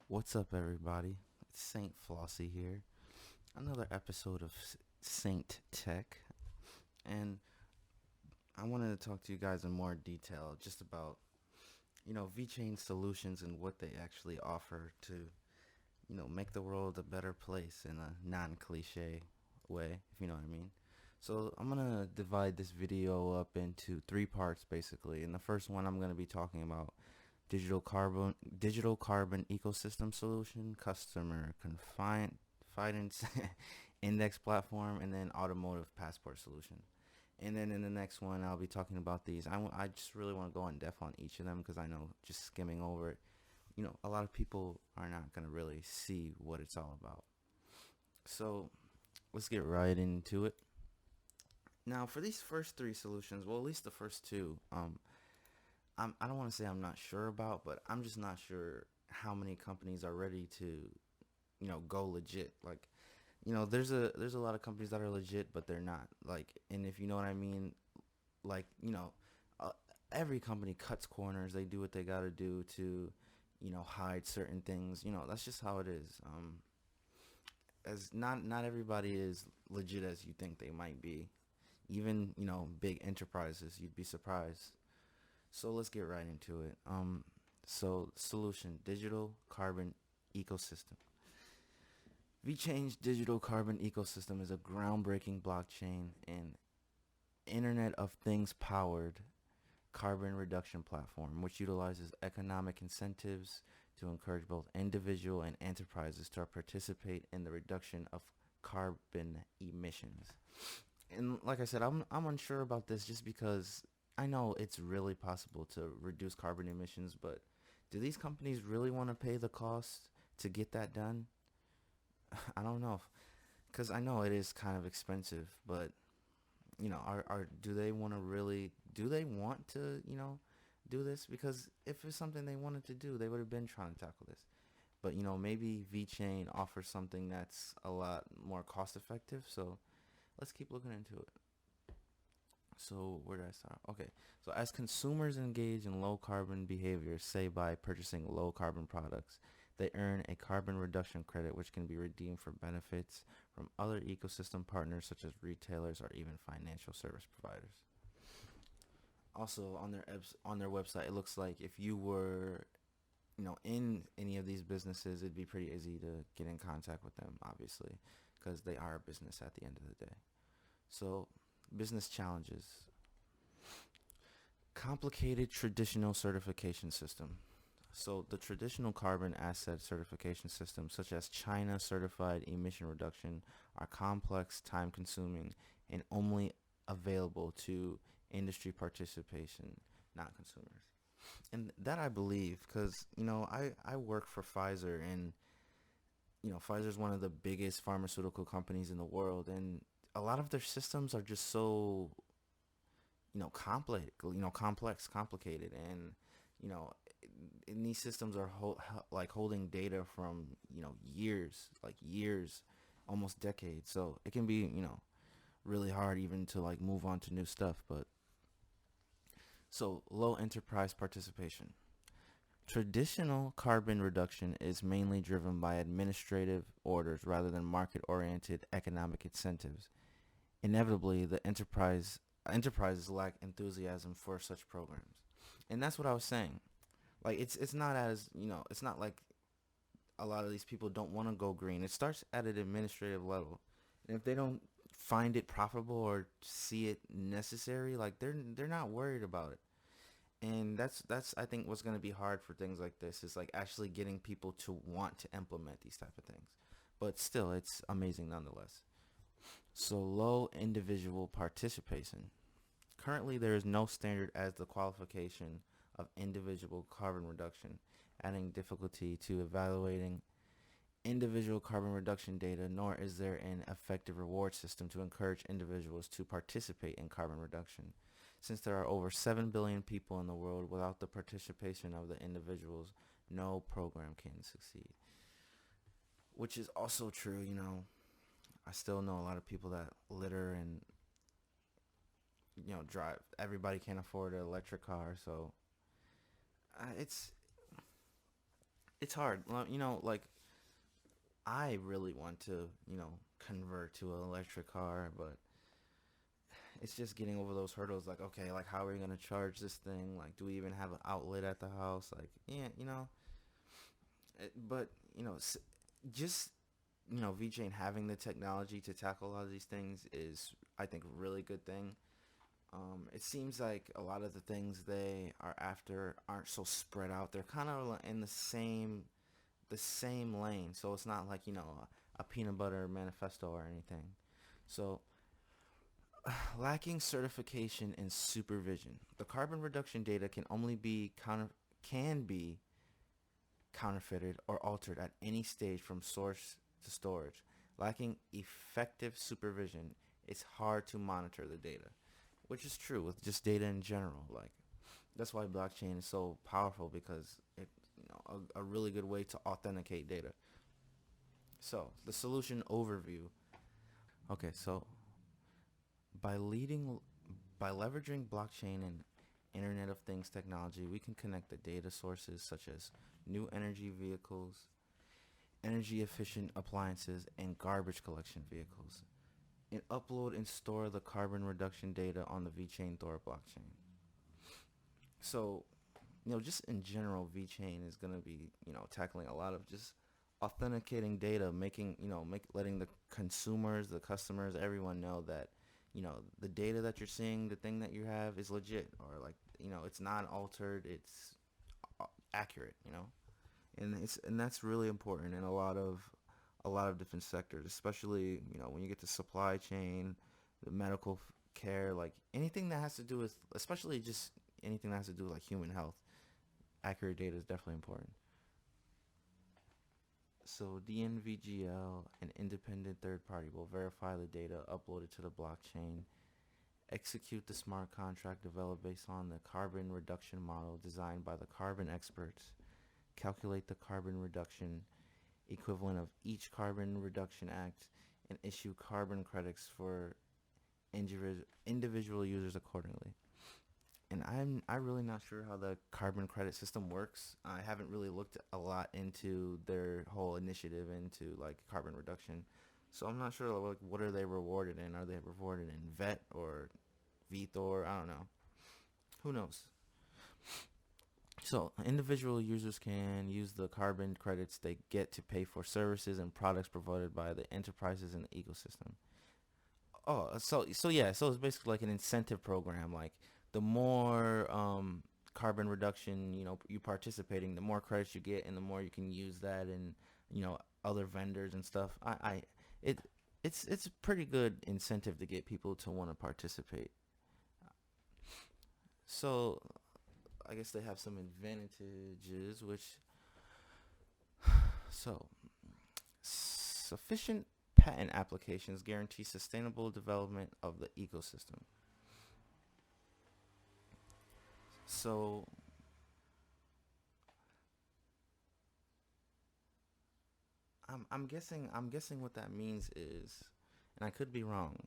What's up, everybody? It's Saint Flossie here. Another episode of Saint Tech, and I wanted to talk to you guys in more detail just about Vechain solutions and what they actually offer to make the world a better place in a non-cliche way, if you know what I mean. So I'm gonna divide this video up into three parts basically. In the first one, I'm gonna be talking about digital carbon ecosystem solution, customer confidence index platform, and then automotive passport solution. And then in the next one, I'll be talking about these. I just really want to go in depth on each of them because I know just skimming over it, a lot of people are not going to really see what it's all about. So let's get right into it. Now, for these first three solutions, well, at least the first two, I don't want to say I'm not sure about, but I'm just not sure how many companies are ready to, go legit. Like, there's a lot of companies that are legit, but they're not. Like, and if you know what I mean, like, uh, every company cuts corners. They do what they got to do to, hide certain things. That's just how it is. As not everybody is legit as you think they might be. Even big enterprises, you'd be surprised. So let's get right into it. So solution: digital carbon ecosystem. VChain's digital carbon ecosystem is a groundbreaking blockchain and Internet of Things powered carbon reduction platform, which utilizes economic incentives to encourage both individual and enterprises to participate in the reduction of carbon emissions. And like I said, I'm unsure about this just because I know it's really possible to reduce carbon emissions, but do these companies really want to pay the cost to get that done? I don't know, because I know it is kind of expensive, but are do they want to really? Do they want to do this? Because if it's something they wanted to do, they would have been trying to tackle this. But maybe VChain offers something that's a lot more cost effective. So let's keep looking into it. So where did I start? Okay. So as consumers engage in low carbon behaviors, say by purchasing low carbon products, they earn a carbon reduction credit which can be redeemed for benefits from other ecosystem partners such as retailers or even financial service providers. Also on their website, it looks like if you were in any of these businesses, it'd be pretty easy to get in contact with them, obviously, because they are a business at the end of the day. So business challenges: complicated traditional certification system. So the traditional carbon asset certification systems, such as China certified emission reduction, are complex, time consuming, and only available to industry participation, not consumers. And that I believe because, I work for Pfizer, and, Pfizer is one of the biggest pharmaceutical companies in the world, and a lot of their systems are just so complex, complicated, and you know, and these systems are like holding data from years, like years, almost decades. So it can be really hard even to like move on to new stuff. But so low enterprise participation. Traditional carbon reduction is mainly driven by administrative orders rather than market-oriented economic incentives. Inevitably, the enterprises lack enthusiasm for such programs. And that's what I was saying. Like it's not as, it's not like a lot of these people don't want to go green. It starts at an administrative level. And if they don't find it profitable or see it necessary, like they're not worried about it. And that's I think what's going to be hard for things like this is like actually getting people to want to implement these type of things. But still, it's amazing nonetheless. So low individual participation. Currently, there is no standard as the qualification of individual carbon reduction, adding difficulty to evaluating individual carbon reduction data, nor is there an effective reward system to encourage individuals to participate in carbon reduction. Since there are over 7 billion people in the world, without the participation of the individuals, no program can succeed. Which is also true, I still know a lot of people that litter and drive. Everybody can't afford an electric car, so it's it's hard. Like I really want to, convert to an electric car, but it's just getting over those hurdles. Like, okay, like how are we gonna charge this thing? Like, do we even have an outlet at the house? Like, yeah, but just VJing having the technology to tackle a lot of these things is, I think, a really good thing. It seems like a lot of the things they are after aren't so spread out. They're kind of in the same lane, so it's not like a peanut butter manifesto or anything. So lacking certification and supervision, the carbon reduction data can be counterfeited or altered at any stage from source to storage. Lacking effective supervision, it's hard to monitor the data, which is true with just data in general. Like that's why blockchain is so powerful, because it a really good way to authenticate data. So the solution overview. Okay, so by leading by leveraging blockchain and Internet of Things technology, we can connect the data sources such as new energy vehicles, energy efficient appliances, and garbage collection vehicles, and upload and store the carbon reduction data on the VChain Thor blockchain. So, just in general, VChain is going to be, tackling a lot of just authenticating data, making, letting the consumers, the customers, everyone know that, the data that you're seeing, the thing that you have is legit, or like, it's not altered, it's accurate, and that's really important in a lot of different sectors, especially when you get to supply chain, the medical care, like anything that has to do with, especially just anything that has to do with like human health. Accurate data is definitely important. So DNVGL, an independent third party, will verify the data uploaded to the blockchain, execute the smart contract developed based on the carbon reduction model designed by the carbon experts, calculate the carbon reduction equivalent of each carbon reduction act, and issue carbon credits for individual users accordingly. And I'm really not sure how the carbon credit system works. I haven't really looked a lot into their whole initiative into like carbon reduction, so I'm not sure like what are they rewarded in. Are they rewarded in VET or VTHOR? I don't know. Who knows? So individual users can use the carbon credits they get to pay for services and products provided by the enterprises in the ecosystem. Oh, so yeah, so it's basically like an incentive program. Like the more carbon reduction, you participating, the more credits you get, and the more you can use that, and other vendors and stuff. It, it's a pretty good incentive to get people to want to participate. So I guess they have some advantages, which so sufficient patent applications guarantee sustainable development of the ecosystem. So I'm guessing what that means is, and I could be wrong.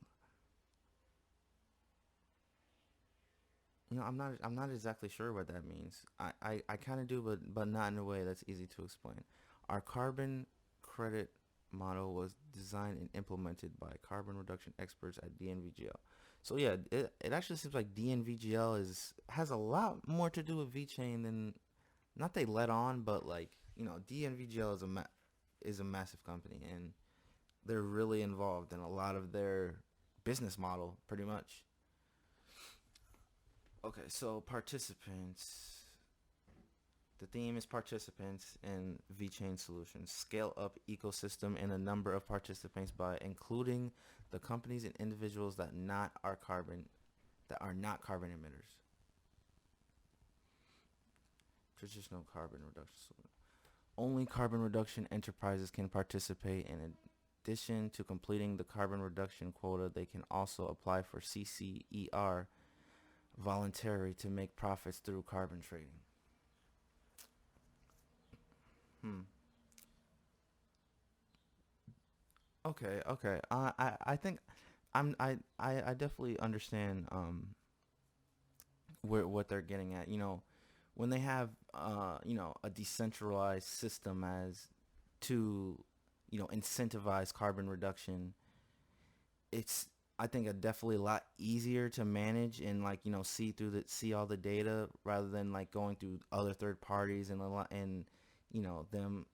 I'm not exactly sure what that means. I kind of do, but not in a way that's easy to explain. Our carbon credit model was designed and implemented by carbon reduction experts at DNVGL. So yeah, it actually seems like DNVGL has a lot more to do with VChain than, not they let on, but like DNVGL is a massive company, and they're really involved in a lot of their business model, pretty much. Okay, so participants. The theme is participants in VChain solutions. Scale up ecosystem and a number of participants by including the companies and individuals that are not carbon emitters. Traditional carbon reduction solution. Only carbon reduction enterprises can participate. In addition to completing the carbon reduction quota, they can also apply for CCER voluntary to make profits through carbon trading. Hmm. Okay. Okay. I think I definitely understand where what they're getting at. when they have a decentralized system as to incentivize carbon reduction, it's I think definitely a lot easier to manage and see all the data rather than like going through other third parties and a lot and them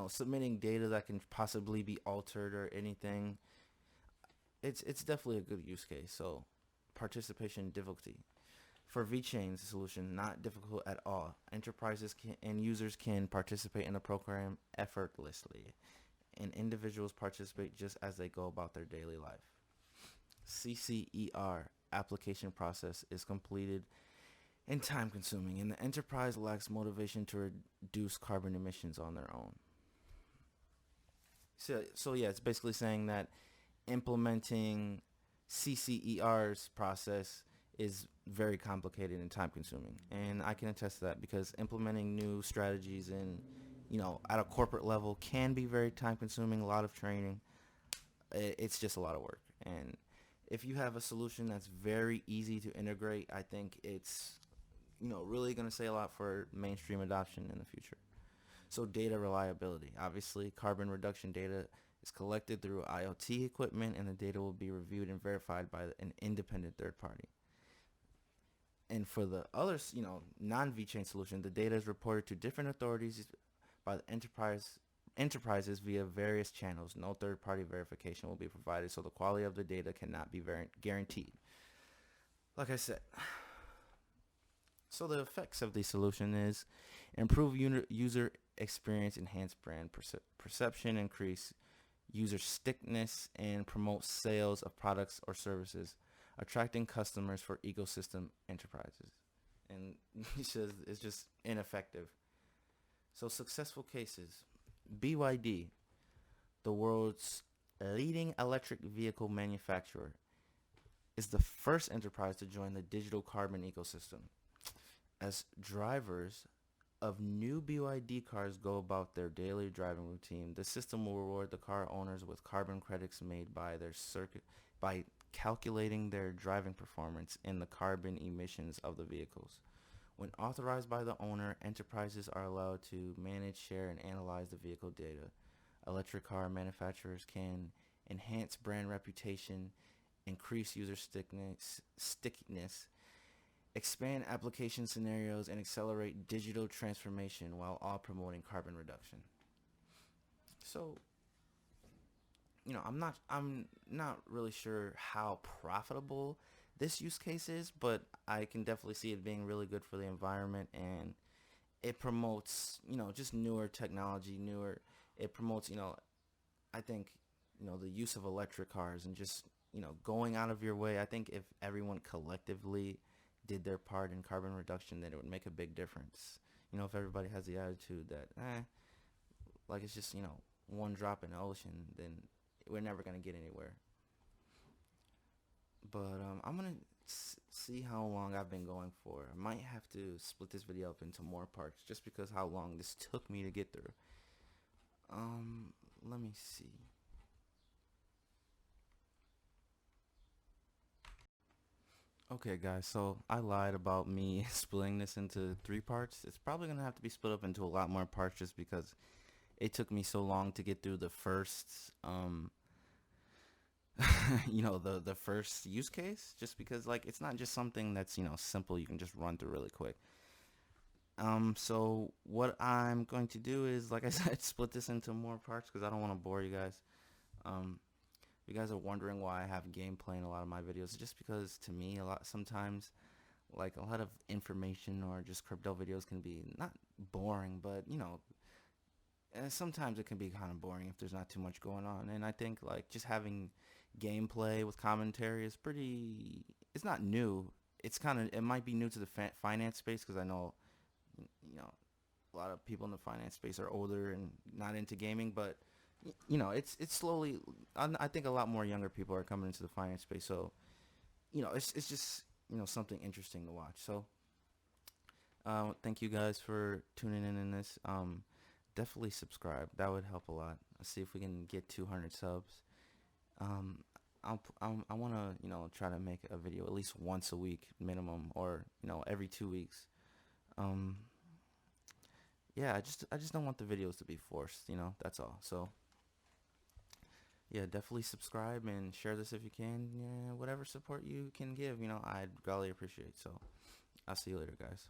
submitting data that can possibly be altered or anything. It's definitely a good use case. So participation difficulty for Vechain's solution, not difficult at all. Enterprises and users can participate in the program effortlessly, and individuals participate just as they go about their daily life. CCER application process is completed and time consuming, and the enterprise lacks motivation to reduce carbon emissions on their own. So yeah, it's basically saying that implementing CCER's process is very complicated and time consuming, and I can attest to that because implementing new strategies in at a corporate level can be very time consuming, a lot of training. It's just a lot of work, and if you have a solution that's very easy to integrate, I think it's really going to say a lot for mainstream adoption in the future. So data reliability. Obviously, carbon reduction data is collected through IoT equipment, and the data will be reviewed and verified by an independent third party. And for the other, non-VChain solution, the data is reported to different authorities by the enterprises via various channels. No third-party verification will be provided, so the quality of the data cannot be guaranteed. Like I said, so the effects of the solution is improve user experience, enhance brand perception, increase user stickiness, and promote sales of products or services, attracting customers for ecosystem enterprises. And it's just ineffective. So successful cases. BYD, the world's leading electric vehicle manufacturer, is the first enterprise to join the digital carbon ecosystem. As drivers of new BYD cars go about their daily driving routine, the system will reward the car owners with carbon credits made by their circuit by calculating their driving performance and the carbon emissions of the vehicles. When authorized by the owner, enterprises are allowed to manage, share, and analyze the vehicle data. Electric car manufacturers can enhance brand reputation, increase user stickiness, expand application scenarios, and accelerate digital transformation while all promoting carbon reduction. So, I'm not really sure how profitable this use case is, but I can definitely see it being really good for the environment, and it promotes, just newer technology, it promotes, I think, the use of electric cars and just, going out of your way. I think if everyone collectively did their part in carbon reduction, then it would make a big difference. If everybody has the attitude that, like it's just, one drop in the ocean, then we're never going to get anywhere. But I'm going to see how long I've been going for. I might have to split this video up into more parts just because how long this took me to get through. Let me see. Okay, guys, so I lied about me splitting this into 3 parts. It's probably going to have to be split up into a lot more parts just because it took me so long to get through the first, the first use case, just because, like, it's not just something that's, simple, you can just run through really quick. So what I'm going to do is, like I said, split this into more parts because I don't want to bore you guys. If you guys are wondering why I have gameplay in a lot of my videos, just because to me sometimes like a lot of information or just crypto videos can be not boring, but sometimes it can be kind of boring if there's not too much going on. And I think like just having gameplay with commentary is it's not new. It might be new to the finance space because I know a lot of people in the finance space are older and not into gaming, but it's slowly. I think a lot more younger people are coming into the finance space, so it's just something interesting to watch. So thank you guys for tuning in this. Definitely subscribe. That would help a lot. Let's see if we can get 200 subs. I want to try to make a video at least once a week minimum, or every 2 weeks. Um, yeah, I just don't want the videos to be forced, that's all. So yeah, definitely subscribe and share this if you can. Yeah, whatever support you can give, I'd greatly appreciate. So I'll see you later, guys.